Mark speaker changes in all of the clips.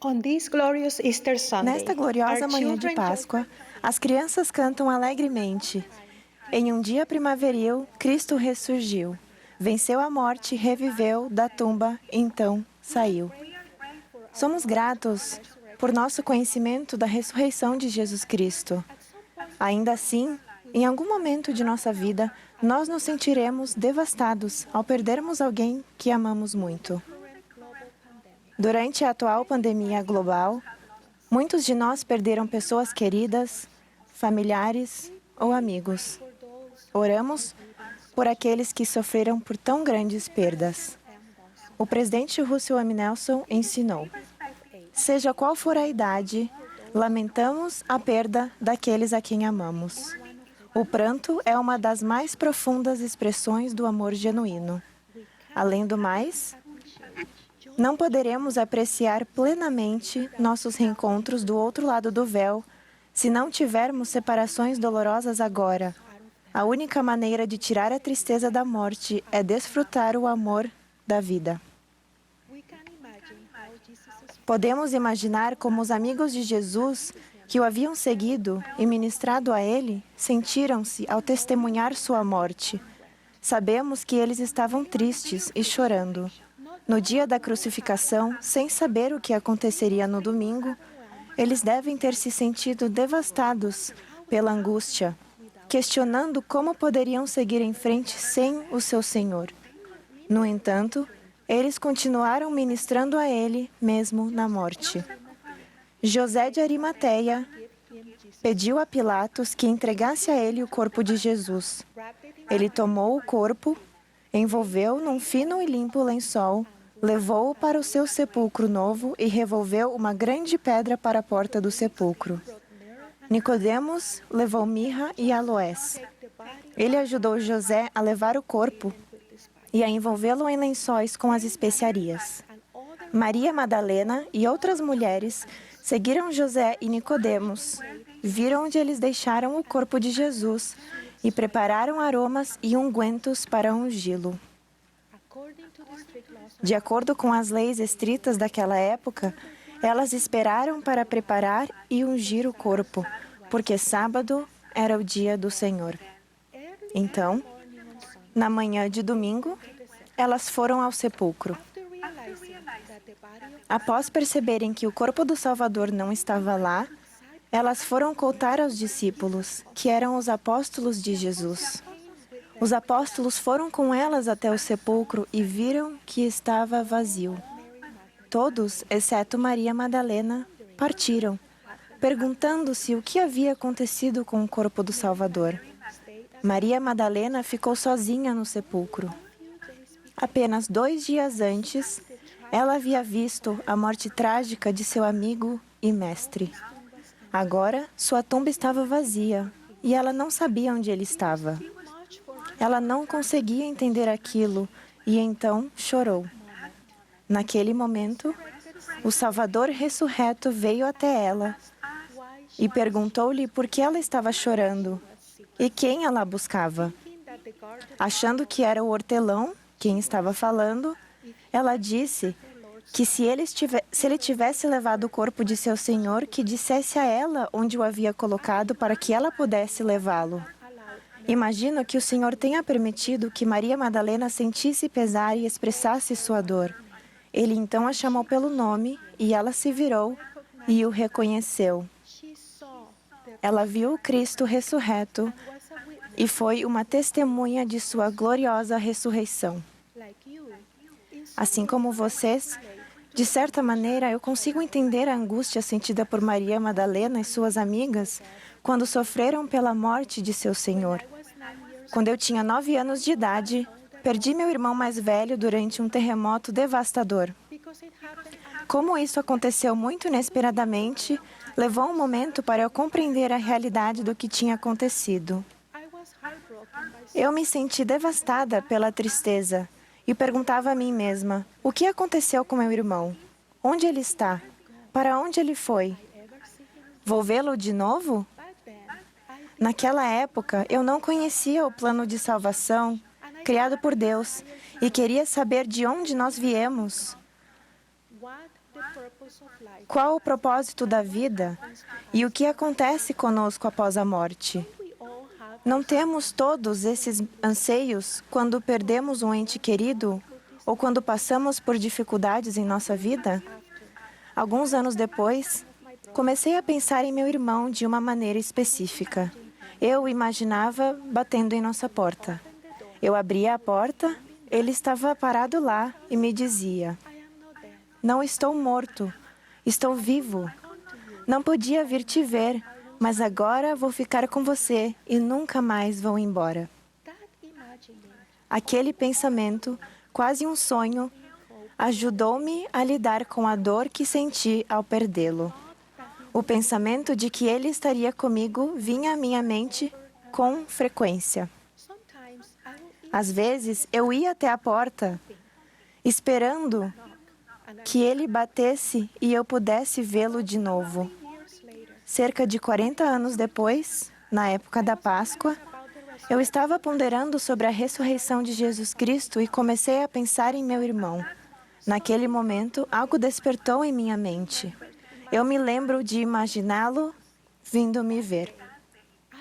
Speaker 1: On this glorious Easter Sunday,
Speaker 2: Nesta gloriosa
Speaker 1: our
Speaker 2: manhã de
Speaker 1: children
Speaker 2: Páscoa, as crianças cantam alegremente. Em um dia primaveril, Cristo ressurgiu. Venceu a morte, reviveu da tumba, então saiu. Somos gratos por nosso conhecimento da ressurreição de Jesus Cristo. Ainda assim, em algum momento de nossa vida, nós nos sentiremos devastados ao perdermos alguém que amamos muito. Durante a atual pandemia global, muitos de nós perderam pessoas queridas, familiares ou amigos. Oramos por aqueles que sofreram por tão grandes perdas. O presidente Russell M. Nelson ensinou: seja qual for a idade, lamentamos a perda daqueles a quem amamos. O pranto é uma das mais profundas expressões do amor genuíno. Além do mais, não poderemos apreciar plenamente nossos reencontros do outro lado do véu se não tivermos separações dolorosas agora. A única maneira de tirar a tristeza da morte é desfrutar o amor da vida. Podemos imaginar como os amigos de Jesus, que o haviam seguido e ministrado a ele, sentiram-se ao testemunhar sua morte. Sabemos que eles estavam tristes e chorando. No dia da crucificação, sem saber o que aconteceria no domingo, eles devem ter se sentido devastados pela angústia, questionando como poderiam seguir em frente sem o seu Senhor. No entanto, eles continuaram ministrando a ele, mesmo na morte. José de Arimateia pediu a Pilatos que entregasse a ele o corpo de Jesus. Ele tomou o corpo, envolveu num fino e limpo lençol, levou-o para o seu sepulcro novo e revolveu uma grande pedra para a porta do sepulcro. Nicodemos levou mirra e aloés. Ele ajudou José a levar o corpo e a envolvê-lo em lençóis com as especiarias. Maria Madalena e outras mulheres seguiram José e Nicodemos, viram onde eles deixaram o corpo de Jesus e prepararam aromas e ungüentos para ungí-lo. De acordo com as leis estritas daquela época, elas esperaram para preparar e ungir o corpo, porque sábado era o dia do Senhor. Então, na manhã de domingo, elas foram ao sepulcro. Após perceberem que o corpo do Salvador não estava lá, elas foram contar aos discípulos, que eram os apóstolos de Jesus. Os apóstolos foram com elas até o sepulcro e viram que estava vazio. Todos, exceto Maria Madalena, partiram, perguntando-se o que havia acontecido com o corpo do Salvador. Maria Madalena ficou sozinha no sepulcro. Apenas 2 dias antes, ela havia visto a morte trágica de seu amigo e mestre. Agora, sua tumba estava vazia e ela não sabia onde ele estava. Ela não conseguia entender aquilo e então chorou. Naquele momento, o Salvador ressurreto veio até ela e perguntou-lhe por que ela estava chorando e quem ela buscava. Achando que era o hortelão quem estava falando, ela disse que se ele tivesse levado o corpo de seu senhor, que dissesse a ela onde o havia colocado para que ela pudesse levá-lo. Imagino que o Senhor tenha permitido que Maria Madalena sentisse pesar e expressasse sua dor. Ele então a chamou pelo nome e ela se virou e o reconheceu. Ela viu o Cristo ressurreto e foi uma testemunha de sua gloriosa ressurreição. Assim como vocês, de certa maneira, eu consigo entender a angústia sentida por Maria Madalena e suas amigas quando sofreram pela morte de seu Senhor. Quando eu tinha 9 anos de idade, perdi meu irmão mais velho durante um terremoto devastador. Como isso aconteceu muito inesperadamente, levou um momento para eu compreender a realidade do que tinha acontecido. Eu me senti devastada pela tristeza e perguntava a mim mesma: o que aconteceu com meu irmão? Onde ele está? Para onde ele foi? Vou vê-lo de novo? Naquela época, eu não conhecia o plano de salvação criado por Deus e queria saber de onde nós viemos. Qual o propósito da vida e o que acontece conosco após a morte? Não temos todos esses anseios quando perdemos um ente querido ou quando passamos por dificuldades em nossa vida? Alguns anos depois, comecei a pensar em meu irmão de uma maneira específica. Eu o imaginava batendo em nossa porta. Eu abria a porta, ele estava parado lá e me dizia: "Não estou morto, estou vivo. Não podia vir te ver, mas agora vou ficar com você e nunca mais vou embora." Aquele pensamento, quase um sonho, ajudou-me a lidar com a dor que senti ao perdê-lo. O pensamento de que ele estaria comigo vinha à minha mente com frequência. Às vezes, eu ia até a porta, esperando que ele batesse e eu pudesse vê-lo de novo. Cerca de 40 anos depois, na época da Páscoa, eu estava ponderando sobre a ressurreição de Jesus Cristo e comecei a pensar em meu irmão. Naquele momento, algo despertou em minha mente. Eu me lembro de imaginá-lo vindo me ver.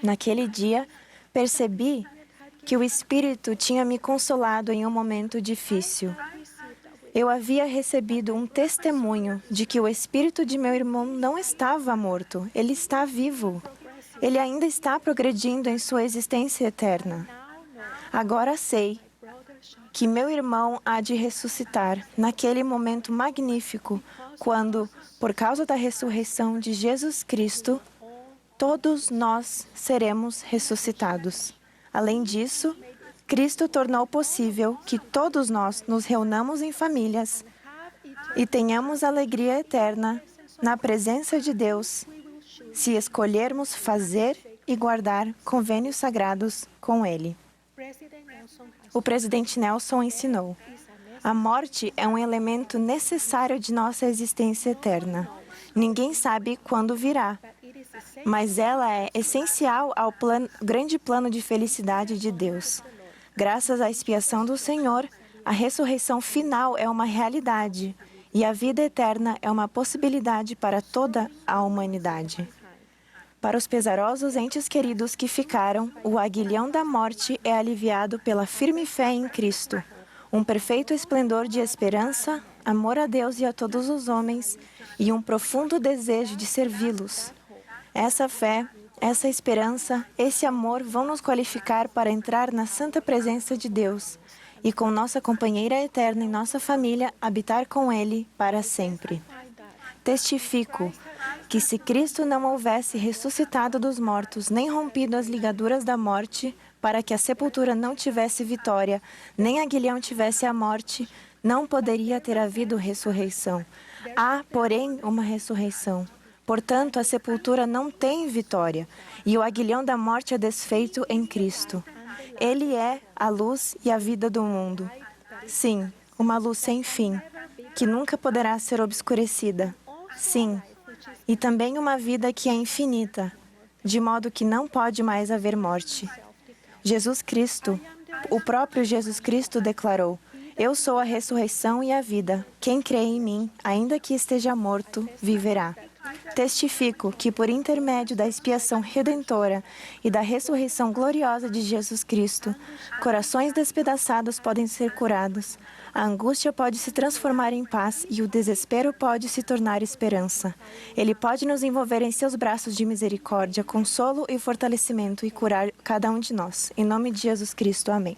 Speaker 2: Naquele dia, percebi que o Espírito tinha me consolado em um momento difícil. Eu havia recebido um testemunho de que o espírito de meu irmão não estava morto, ele está vivo. Ele ainda está progredindo em sua existência eterna. Agora sei que meu irmão há de ressuscitar naquele momento magnífico, quando, por causa da ressurreição de Jesus Cristo, todos nós seremos ressuscitados. Além disso, Cristo tornou possível que todos nós nos reunamos em famílias e tenhamos alegria eterna na presença de Deus, se escolhermos fazer e guardar convênios sagrados com Ele. O presidente Nelson ensinou: a morte é um elemento necessário de nossa existência eterna. Ninguém sabe quando virá, mas ela é essencial ao grande plano de felicidade de Deus. Graças à expiação do Senhor, a ressurreição final é uma realidade e a vida eterna é uma possibilidade para toda a humanidade. Para os pesarosos entes queridos que ficaram, o aguilhão da morte é aliviado pela firme fé em Cristo, um perfeito esplendor de esperança, amor a Deus e a todos os homens e um profundo desejo de servi-los. Essa fé, essa esperança, esse amor vão nos qualificar para entrar na santa presença de Deus e, com nossa companheira eterna em nossa família, habitar com Ele para sempre. Testifico que, se Cristo não houvesse ressuscitado dos mortos, nem rompido as ligaduras da morte, para que a sepultura não tivesse vitória, nem aguilhão tivesse a morte, não poderia ter havido ressurreição. Há, porém, uma ressurreição. Portanto, a sepultura não tem vitória, e o aguilhão da morte é desfeito em Cristo. Ele é a luz e a vida do mundo. Sim, uma luz sem fim, que nunca poderá ser obscurecida. Sim, e também uma vida que é infinita, de modo que não pode mais haver morte. Jesus Cristo, o próprio Jesus Cristo declarou: "Eu sou a ressurreição e a vida. Quem crê em mim, ainda que esteja morto, viverá." Testifico que, por intermédio da expiação redentora e da ressurreição gloriosa de Jesus Cristo, corações despedaçados podem ser curados, a angústia pode se transformar em paz e o desespero pode se tornar esperança. Ele pode nos envolver em seus braços de misericórdia, consolo e fortalecimento e curar cada um de nós. Em nome de Jesus Cristo, amém.